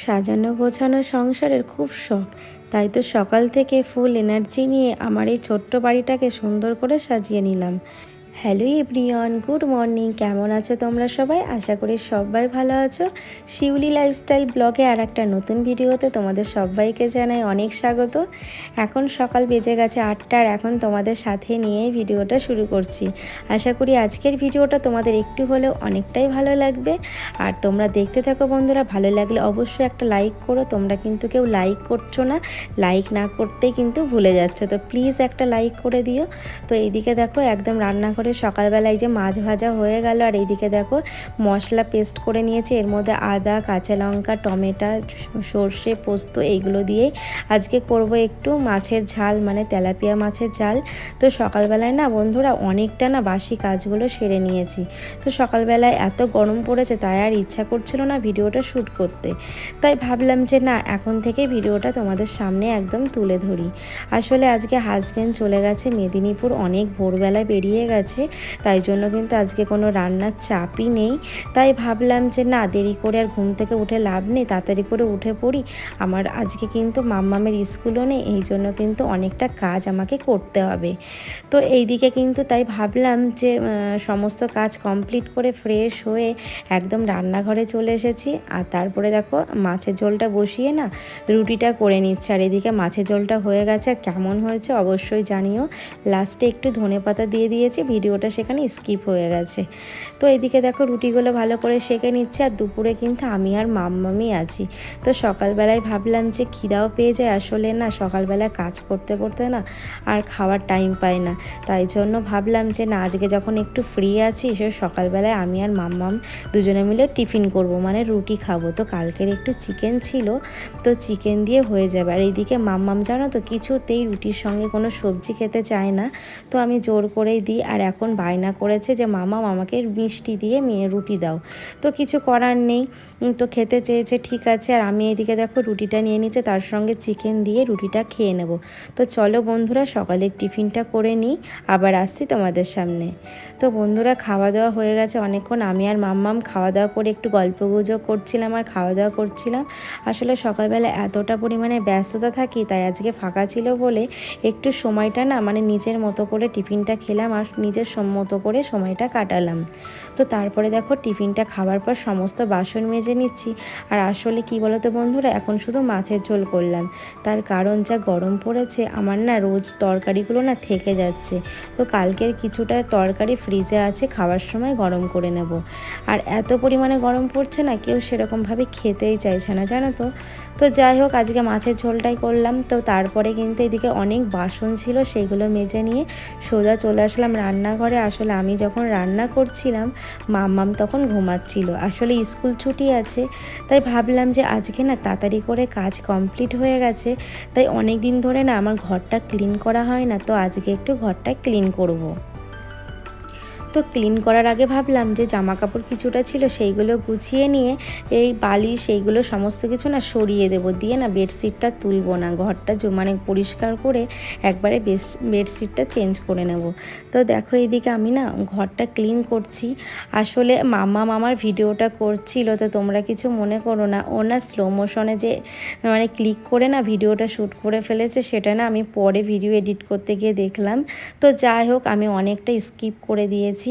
সাজানো গোছানো সংসারের খুব শখ, তাই তো সকাল থেকে ফুল এনার্জি নিয়ে আমার এই ছোট্ট বাড়িটাকে সুন্দর করে সাজিয়ে নিলাম। Hello everyone, good morning. কেমন আছো তোমরা সবাই? আশা করি সবাই ভালো আছো। শিউলি লাইফস্টাইল ব্লগে আর একটা নতুন ভিডিওতে তোমাদের সবাইকে জানাই অনেক স্বাগত। এখন সকাল বেজে গেছে 8টা, আর এখন তোমাদের সাথে নিয়ে ভিডিওটা শুরু করছি। আশা করি আজকের ভিডিওটা তোমাদের একটু হলেও অনেকটাই ভালো লাগবে। আর তোমরা দেখতে থাকো বন্ধুরা, ভালো লাগলে অবশ্যই একটা লাইক করো। তোমরা কিন্তু কেউ লাইক করছো না, লাইক না করতেই কিন্তু ভুলে যাচ্ছো, তো প্লিজ একটা লাইক করে দিও। তো এইদিকে দেখো একদম রান্না করে সকালবেলায় যে মাছ ভাজা হয়ে গেল, আর এইদিকে দেখো মশলা পেস্ট করে নিয়েছি। এর মধ্যে আদা, কাঁচা লঙ্কা, টমেটো, সর্ষে, পোস্ত এইগুলো দিয়েই আজকে করব একটু মাছের ঝাল, মানে তেলাপিয়া মাছের ঝাল। তো সকালবেলায় না বন্ধুরা অনেকটা না বাসি কাজগুলো সেরে নিয়েছি। তো সকালবেলায় এত গরম পড়েছে, তাই আর ইচ্ছা করছিল না ভিডিওটা শ্যুট করতে। তাই ভাবলাম যে না, এখন থেকে ভিডিওটা তোমাদের সামনে একদম তুলে ধরি। আসলে আজকে হাজব্যান্ড চলে গেছে মেদিনীপুর, অনেক ভোরবেলায় বেরিয়ে গেছে, তাই জন্য কিন্তু আজকে কোনো রান্নার চাপই নেই। তাই ভাবলাম যে না, দেরি করে আর ঘুম থেকে উঠে লাভ নেই, তাড়াতাড়ি করে উঠে পড়ি। আমার আজকে কিন্তু মাম্মামের স্কুলও নেই, এই জন্য কিন্তু অনেকটা কাজ আমাকে করতে হবে। তো এইদিকে কিন্তু তাই ভাবলাম যে সমস্ত কাজ কমপ্লিট করে ফ্রেশ হয়ে একদম রান্নাঘরে চলে এসেছি। আর তারপরে দেখো মাছের ঝোলটা বসিয়ে না রুটিটা করে নিচ্ছে। আর এদিকে মাছের ঝোলটা হয়ে গেছে, আর কেমন হয়েছে অবশ্যই জানিও। লাস্টে একটু ধনেপাতা দিয়ে দিয়েছি, ভিডিওটা সেখানে স্কিপ হয়ে গেছে। তো এদিকে দেখো রুটিগুলো ভালো করে সেঁকে নিচ্ছে। আর দুপুরে কিন্তু আমি আর মাম্মামই আছি। তো সকালবেলায় ভাবলাম যে খিদাও পেয়ে যায়, আসলে না সকালবেলায় কাজ করতে করতে না আর খাওয়ার টাইম পাই না। তাই জন্য ভাবলাম যে না, আজকে যখন একটু ফ্রি আছি, সে সকালবেলায় আমি আর মাম্মাম দুজনে মিলে টিফিন করব, মানে রুটি খাবো। তো কালকের একটু চিকেন ছিল, তো চিকেন দিয়ে হয়ে যাবে। আর এইদিকে মাম্মাম জানো তো কিছুতেই রুটির সঙ্গে কোনো সবজি খেতে চায় না, তো আমি জোর করেই দিই। আর এখন বায়না করেছে যে মাম্মাম আমাকে মিষ্টি দিয়ে রুটি দাও। তো কিছু করার নেই, তো খেতে চেয়েছে, ঠিক আছে। আর আমি এদিকে দেখো রুটিটা নিয়ে নিচ্ছে, তার সঙ্গে চিকেন দিয়ে রুটিটা খেয়ে নেব। তো চলো বন্ধুরা সকালের টিফিনটা করে নিই, আবার আসছি তোমাদের সামনে। তো বন্ধুরা খাওয়া দাওয়া হয়ে গেছে অনেকক্ষণ, আমি আর মাম্মাম খাওয়া দাওয়া করে একটু গল্পগুজব করছিলাম আর খাওয়া দাওয়া করছিলাম। আসলে সকালবেলা এতটা পরিমাণে ব্যস্ততা থাকি, তাই আজকে ফাঁকা ছিল বলে একটু সময়টা না মানে নিজের মতো করে টিফিনটা খেলাম আর নিজের মতো করে সময়টা কাটালাম। তো তারপরে দেখো টিফিনটা খাওয়ার পর সমস্ত বাসন মেজে নিচ্ছি। আর আসলে কি বলো তো বন্ধুরা, এখন শুধু মাছের ঝোল করলাম, তার কারণ যা গরম পড়েছে আমার না রোজ তরকারিগুলো না থেকে যাচ্ছে। তো কালকের কিছুটা তরকারি ফ্রিজে আছে, খাওয়ার সময় গরম করে নেব। আর এত পরিমাণে গরম পড়ছে না, কেউ সেরকমভাবে খেতেই চাইছে না জানো তো। তো যাই হোক আজকে মাছের ঝোলটাই করলাম। তো তারপরে কিন্তু এদিকে অনেক বাসন ছিল, সেইগুলো মেজে নিয়ে সোজা চলে আসলাম রান্নাঘরে। আসলে আমি যখন রান্না করছিলাম মাম্মাম তখন ঘুমাচ্ছিল, আসলে স্কুল ছুটি আছে। তাই ভাবলাম যে আজকে না তাড়াতাড়ি করে কাজ কমপ্লিট হয়ে গেছে, তাই অনেক দিন ধরে না আমার ঘরটা ক্লিন করা হয় না, তো আজকে একটু ঘরটা ক্লিন করব। তো ক্লিন করার আগে ভাবলাম যে জামা কাপড় কিছুটা ছিল সেইগুলো গুছিয়ে নিয়ে এই বালিশ সেইগুলো সমস্ত কিছু না সরিয়ে দেবো, দিয়ে না বেডশিটটা তুলবো না, ঘরটা মানে পরিষ্কার করে একবারে বেডশিটটা চেঞ্জ করে নেব। তো দেখো এইদিকে আমি না ঘরটা ক্লিন করছি। আসলে মাম্মাম আমার ভিডিওটা করছিল, তো তোমরা কিছু মনে করো না, ও না স্লো মোশনে যে মানে ক্লিক করে না ভিডিওটা শ্যুট করে ফেলেছে, সেটা না আমি পরে ভিডিও এডিট করতে গিয়ে দেখলাম। তো যাই হোক আমি অনেকটা স্কিপ করে দিয়েছি।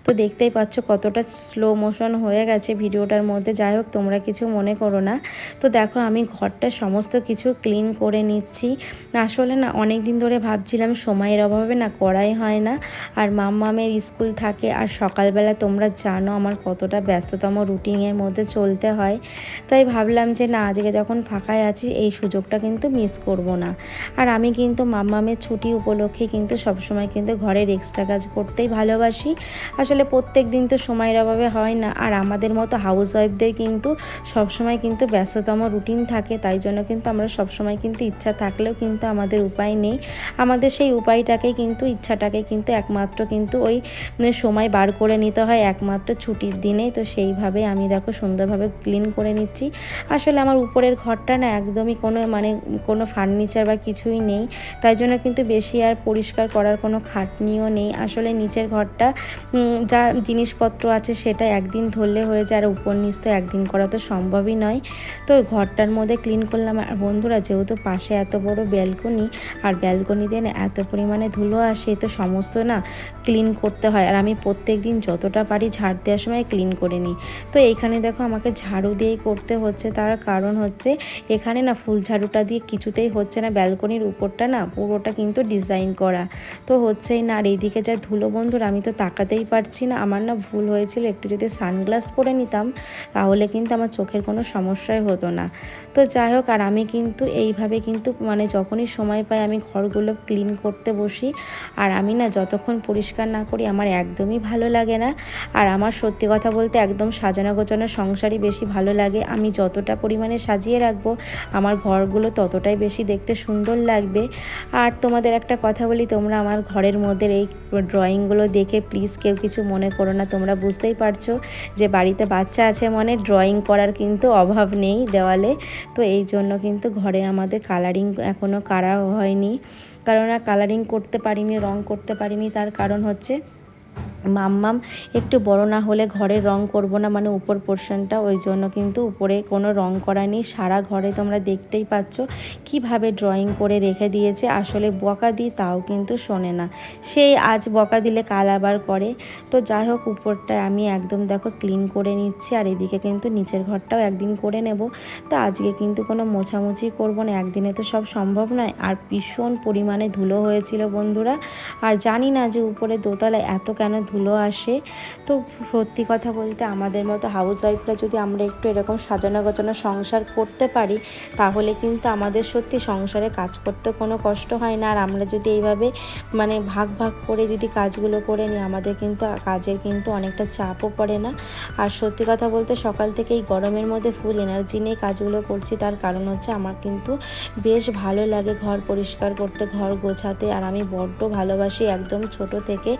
তো দেখতেই পাচ্ছ কতটা স্লো মোশন হয়ে গেছে ভিডিওটার মধ্যে। যাই হোক তোমরা কিছু মনে করো না। তো দেখো আমি ঘরটা সমস্ত কিছু ক্লিন করে নিচ্ছি। আসলে না অনেক দিন ধরে ভাবছিলাম, সময়ের অভাবে না করাই হয় না। আর মাম্মামের স্কুল থাকে, আর সকালবেলা তোমরা জানো আমার কতটা ব্যস্ততম রুটিনের মধ্যে চলতে হয়। তাই ভাবলাম যে না, আজকে যখন ফাঁকায় আছি এই সুযোগটা কিন্তু মিস করব না। আর আমি কিন্তু মাম্মামের ছুটি উপলক্ষে কিন্তু সবসময় কিন্তু ঘরের এক্সট্রা কাজ করতেই ভালোবাসি। আসলে প্রত্যেক দিন তো সময়ের অভাবে হয় না, আর আমাদের মতো হাউস ওয়াইফদের কিন্তু সবসময় কিন্তু ব্যস্ততম রুটিন থাকে, তাই জন্য কিন্তু আমরা সবসময় কিন্তু ইচ্ছা থাকলেও কিন্তু আমাদের উপায় নেই। আমাদের সেই উপায়টাকেই কিন্তু ইচ্ছাটাকে কিন্তু একমাত্র কিন্তু ওই সময় বার করে নিতে হয় একমাত্র ছুটির দিনেই। তো সেইভাবে আমি দেখো সুন্দরভাবে ক্লিন করে নিচ্ছি। আসলে আমার উপরের ঘরটা না একদমই কোনো ফার্নিচার বা কিছুই নেই, তাই জন্য কিন্তু বেশি আর পরিষ্কার করার কোনো খাটনিও নেই। আসলে নিচের ঘরটা যা জিনিসপত্র আছে সেটা একদিন ধরলে হয়ে যায়, আর উপর নিচ তো একদিন করা তো সম্ভবই নয়। তো ঘরটার মধ্যে ক্লিন করলাম। আর বন্ধুরা, যেহেতু পাশে এত বড় ব্যালকনি, আর ব্যালকনিতে না এত পরিমাণে ধুলো আসে, তো সমস্ত না ক্লিন করতে হয়। আর আমি প্রত্যেক দিন যতটা পারি ঝাড় দেওয়ার সময় ক্লিন করে নিই। তো এইখানে দেখো আমাকে ঝাড়ু দিয়েই করতে হচ্ছে, তার কারণ হচ্ছে এখানে না ফুল ঝাড়ুটা দিয়ে কিছুতেই হচ্ছে না, ব্যালকনির উপরটা না পুরোটা কিন্তু ডিজাইন করা, তো হচ্ছেই না। আর এইদিকে যা ধুলো বন্ধুরা, আমি তো তাকাতেই পারছি না। আমার না ভুল হয়েছিল, একটু যদি সানগ্লাস পরে নিতাম তাহলে কিন্তু আমার চোখের কোনো সমস্যাই হতো না। তো যাই হোক, আর আমি কিন্তু এইভাবে কিন্তু মানে যখনই সময় পাই আমি ঘরগুলো ক্লিন করতে বসি। আর আমি না যতক্ষণ পরিষ্কার না করি আমার একদমই ভালো লাগে না। আর আমার সত্যি কথা বলতে একদম সাজানো গোছানো সংসারই বেশি ভালো লাগে। আমি যতটা পরিমাণে সাজিয়ে রাখবো আমার ঘরগুলো ততটাই বেশি দেখতে সুন্দর লাগবে। আর তোমাদের একটা কথা বলি, তোমরা আমার ঘরের মধ্যে এই ড্রয়িংগুলো দেখে প্লিজ কেউ কিছু মনে করো না। তোমরা বুঝতেই পারছো যে বাড়িতে বাচ্চা আছে মানে ড্রয়িং করার কিন্তু অভাব নেই দেওয়ালে। তো এই জন্য কিন্তু ঘরে আমাদের কালারিং এখনও করা হয়নি, কারণ কালারিং করতে পারিনি, রং করতে পারিনি। তার কারণ হচ্ছে মাম্মাম একটু বড় না হলে ঘরে রং করব না, মানে উপর পোর্শনটা, ওই জন্য কিন্তু উপরে কোনো রং করা নেই। সারা ঘরে তোমরা দেখতেই পাচ্ছ কিভাবে ড্রয়িং করে রেখে দিয়েছে। আসলে বকা দিই তাও কিন্তু শোনে না, সেই আজ বকা দিলে কাল আবার করে। তো যাই হোক, উপরটায় আমি একদম দেখো ক্লিন করে নিচ্ছি। আর এদিকে কিন্তু নিচের ঘরটাও একদিন করে নেব। তো আজকে কিন্তু কোনো মোছামুছি করব না, একদিনে তো সব সম্ভব নয়। আর ভীষণ পরিমাণে ধুলো হয়েছিল বন্ধুরা। আর জানি না যে উপরে দোতলায় এত কেন ধুলো আসে। তো সত্যি কথা বলতে আমাদের মতো হাউস ওয়াইফরা যদি আমরা একটু এরকম সাজানো গোছানো সংসার করতে পারি তাহলে কিন্তু আমাদের সত্যি সংসারে কাজ করতে কোনো কষ্ট হয় না। আর আমরা যদি এইভাবে মানে ভাগ ভাগ করে যদি কাজগুলো করে নিই আমাদের কিন্তু কাজের কিন্তু অনেকটা চাপও পড়ে না। আর সত্যি কথা বলতে সকাল থেকে এই গরমের মধ্যে ফুল এনার্জি নিয়ে কাজগুলো করছি, তার কারণ হচ্ছে আমার কিন্তু বেশ ভালো লাগে ঘর পরিষ্কার করতে, ঘর গোছাতে। আর আমি বড্ড ভালোবাসি একদম ছোট থেকে।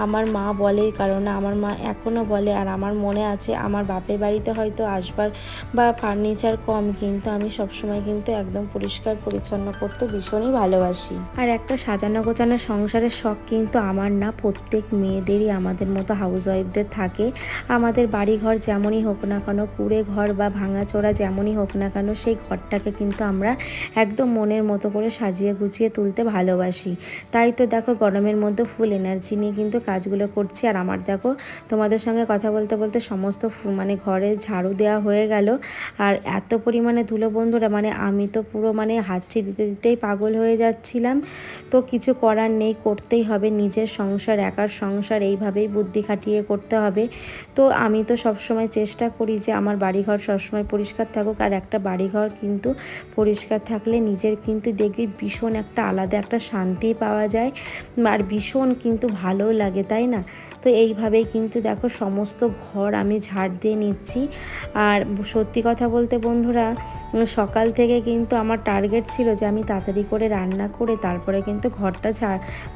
আমার মা বলে, কারণ আমার মা এখনও বলে, আর আমার মনে আছে আমার বাপের বাড়িতে হয়তো আসবার বা ফার্নিচার কম, কিন্তু আমি সবসময় কিন্তু একদম পরিষ্কার পরিচ্ছন্ন করতে ভীষণই ভালোবাসি। আর একটা সাজানো গোছানো সংসারের শখ কিন্তু আমার না, প্রত্যেক মেয়েদেরই আমাদের মতো হাউস ওয়াইফদের থাকে। আমাদের বাড়িঘর যেমনই হোক না কেন, কুড়ে ঘর বা ভাঙাচোরা যেমনই হোক না কেন, সেই ঘরটাকে কিন্তু আমরা একদম মনের মতো করে সাজিয়ে গুছিয়ে তুলতে ভালোবাসি। তাই তো দেখো গরমের মধ্যে ফুল এনার্জি নিয়ে কিন্তু কাজগুলো করছি। আর আমার দেখো তোমাদের সঙ্গে কথা বলতে বলতে সমস্ত মানে ঘরে ঝাড়ু দেওয়া হয়ে গেল। আর এত পরিমাণে ধুলো বন্ধুরা, মানে আমি তো পুরো মানে হাঁচি দিতে দিতেই পাগল হয়ে যাচ্ছিলাম। তো কিছু করার নেই, করতেই হবে, নিজের সংসার, একার সংসার এইভাবেই বুদ্ধি খাটিয়ে করতে হবে। তো আমি তো সবসময় চেষ্টা করি যে আমার বাড়িঘর সবসময় পরিষ্কার থাকুক। আর একটা বাড়িঘর কিন্তু পরিষ্কার থাকলে নিজের কিন্তু দেখবি ভীষণ একটা আলাদা একটা শান্তি পাওয়া যায়, আর ভীষণ কিন্তু ভালো লাগে, তাই না? তো এইভাবেই কিন্তু দেখো সমস্ত ঘর আমি ঝাড় দিয়ে নিচ্ছি। আর সত্যি কথা বলতে বন্ধুরা, সকাল থেকে কিন্তু আমার টার্গেট ছিল যে আমি তাড়াতাড়ি করে রান্না করে তারপরে কিন্তু ঘরটা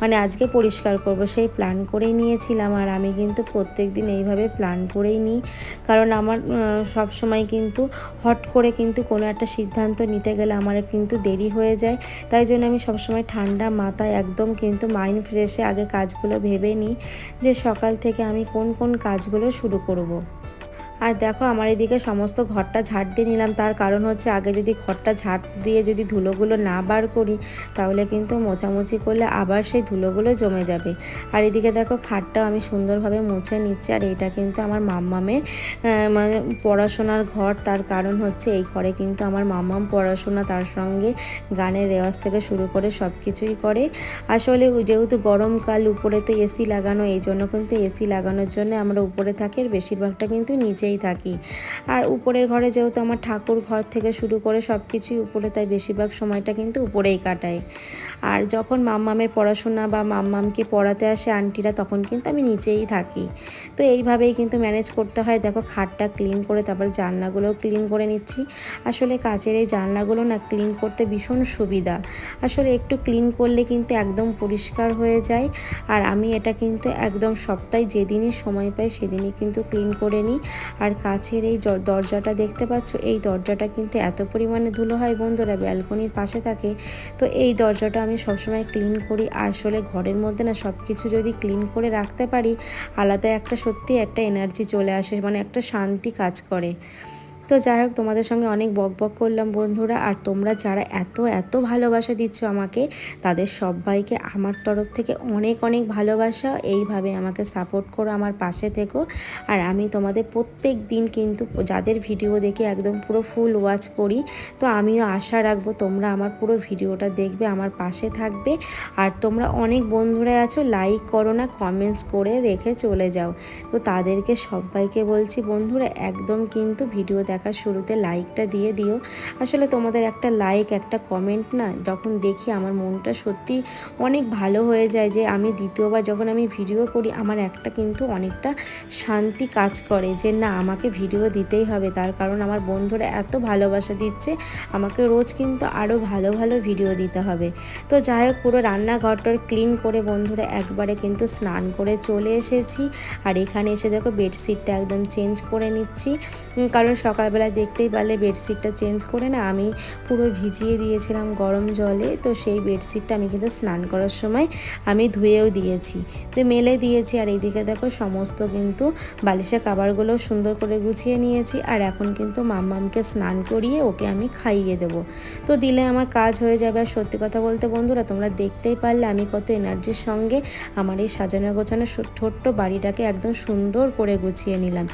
মানে আজকে পরিষ্কার করব, সেই প্ল্যান করেই নিয়েছিলাম। আর আমি কিন্তু প্রত্যেক দিন এইভাবে প্ল্যান করেই নিই, কারণ আমার সব সময় কিন্তু হট করে কিন্তু কোনো একটা সিদ্ধান্ত নিতে গেলে আমার কিন্তু দেরি হয়ে যায়। তাই জন্য আমি সবসময় ঠান্ডা মাথায় একদম কিন্তু মাইন্ড ফ্রেশে আগে কাজগুলো ভেবে নিই যে সকাল থেকে আমি কোন কোন কাজগুলো শুরু করব। আর দেখো আমার এদিকে সমস্ত ঘরটা ঝাড় দিয়ে নিলাম, তার কারণ হচ্ছে আগে যদি ঘরটা ঝাড় দিয়ে যদি ধুলোগুলো না বার করি তাহলে কিন্তু মোছামুছি করলে আবার সেই ধুলোগুলো জমে যাবে। আর এদিকে দেখো খাটটাও আমি সুন্দরভাবে মুছে নিচ্ছি। আর এটা কিন্তু আমার মাম্মামের মানে পড়াশোনার ঘর, তার কারণ হচ্ছে এই ঘরে কিন্তু আমার মাম্মাম পড়াশোনা, তার সঙ্গে গানের রেওয়াজ থেকে শুরু করে সব কিছুই করে। আসলে যেহেতু গরমকাল, উপরে তো এসি লাগানো, এই জন্য কিন্তু এসি লাগানোর জন্য আমরা উপরে থাকি, আর বেশিরভাগটা কিন্তু নিচেই থাকি। আর উপরের ঘরে যেহেতু আমার ঠাকুর ঘর থেকে শুরু করে সব কিছুই উপরে, তাই বেশিরভাগ সময়টা কিন্তু উপরেই কাটাই। আর যখন মাম্মামের পড়াশোনা বা মাম্মামকে পড়াতে আসে আন্টিরা তখন কিন্তু আমি নিচেই থাকি। তো এইভাবেই কিন্তু ম্যানেজ করতে হয়। দেখো খাটটা ক্লিন করে তারপর জানলাগুলোও ক্লিন করে নিচ্ছি। আসলে কাচের এই জানলাগুলো না ক্লিন করতে ভীষণ সুবিধা, আসলে একটু ক্লিন করলে কিন্তু একদম পরিষ্কার হয়ে যায়। আর আমি এটা কিন্তু একদম সপ্তাহে যেদিনই সময় পাই সেদিনই কিন্তু ক্লিন করে নিই। আর কাছের এই দরজাটা দেখতে পাচ্ছ, এই দরজাটা কিন্তু এত পরিমাণে ধুলো হয় বন্ধুরা, ব্যালকনির পাশে থাকে। তো এই দরজাটা আমি সবসময় ক্লিন করি। আসলে ঘরের মধ্যে না সব কিছু যদি ক্লিন করে রাখতে পারি, আলাদা একটা সত্যি একটা এনার্জি চলে আসে, মানে একটা শান্তি কাজ করে। তো যাই হোক, তোমাদের সঙ্গে অনেক বকবক করলাম বন্ধুরা। আর তোমরা যারা এত এত ভালোবাসা দিচ্ছ আমাকে, তাদের সবাইকে আমার তরফ থেকে অনেক অনেক ভালোবাসা। এইভাবে আমাকে সাপোর্ট করো, আমার পাশে থেকো। আর আমি তোমাদের প্রত্যেক দিন কিন্তু যাদের ভিডিও দেখে একদম পুরো ফুল ওয়াচ করি, তো আমিও আশা রাখবো তোমরা আমার পুরো ভিডিওটা দেখবে, আমার পাশে থাকবে। আর তোমরা অনেক বন্ধুরা আছো, লাইক করো না, কমেন্টস করে রেখে চলে যাও। তো তাদেরকে সবাইকে বলছি বন্ধুরা, একদম কিন্তু ভিডিও দেখার শুরুতে লাইকটা দিয়ে দিও। আসলে তোমাদের একটা লাইক, একটা কমেন্ট না যখন দেখি, আমার মনটা সত্যি অনেক ভালো হয়ে যায়। যে আমি দ্বিতীয়বার যখন আমি ভিডিও করি, আমার একটা কিন্তু অনেকটা শান্তি কাজ করে যে না, আমাকে ভিডিও দিতেই হবে। তার কারণ আমার বন্ধুরা এত ভালোবাসা দিচ্ছে, আমাকে রোজ কিন্তু আরও ভালো ভালো ভিডিও দিতে হবে। তো যাই হোক, পুরো রান্নাঘরটার ক্লিন করে বন্ধুরা একবারে কিন্তু স্নান করে চলে এসেছি। আর এখানে এসে দেখো বেডশিটটা একদম চেঞ্জ করে নিচ্ছি, কারণ সকালবেলা দেখতেই পারলে বেডশিটটা চেঞ্জ করে না আমি পুরো ভিজিয়ে দিয়েছিলাম গরম জলে। তো সেই বেডশিটটা আমি কিন্তু স্নান করার সময় আমি ধুয়েও দিয়েছি, তো মেলে দিয়েছি। আর এইদিকে দেখো সমস্ত কিন্তু বালিশের কাভারগুলো সুন্দর করে গুছিয়ে নিয়েছি। আর এখন কিন্তু মাম্মামকে স্নান করিয়ে ওকে আমি খাইয়ে দেবো, তো দিলে আমার কাজ হয়ে যাবে। আর সত্যি কথা বলতে বন্ধুরা, তোমরা দেখতেই পারলে আমি কত এনার্জির সঙ্গে আমার এই সাজানো গোছানো ছোট্ট বাড়িটাকে একদম সুন্দর করে গুছিয়ে নিলাম।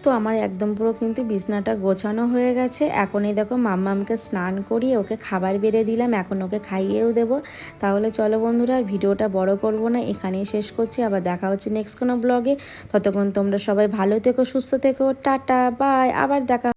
তো আমার একদম পুরো কিন্তু বিছনাটা গোছানো হয়ে গেছে। এখন এই দেখো মাম্মামকে স্নান করিয়ে ওকে খাবার বেড়ে দিলাম, এখন ওকে খাইয়েও দেবো। তাহলে চলো বন্ধুরা, আর ভিডিওটা বড় করব না, এখানেই শেষ করছি। আবার দেখা হচ্ছে নেক্সট কোনো ব্লগে। ততক্ষণ তোমরা সবাই ভালো থেকো, সুস্থ থেকো, টাটা বাই, আবার দেখা।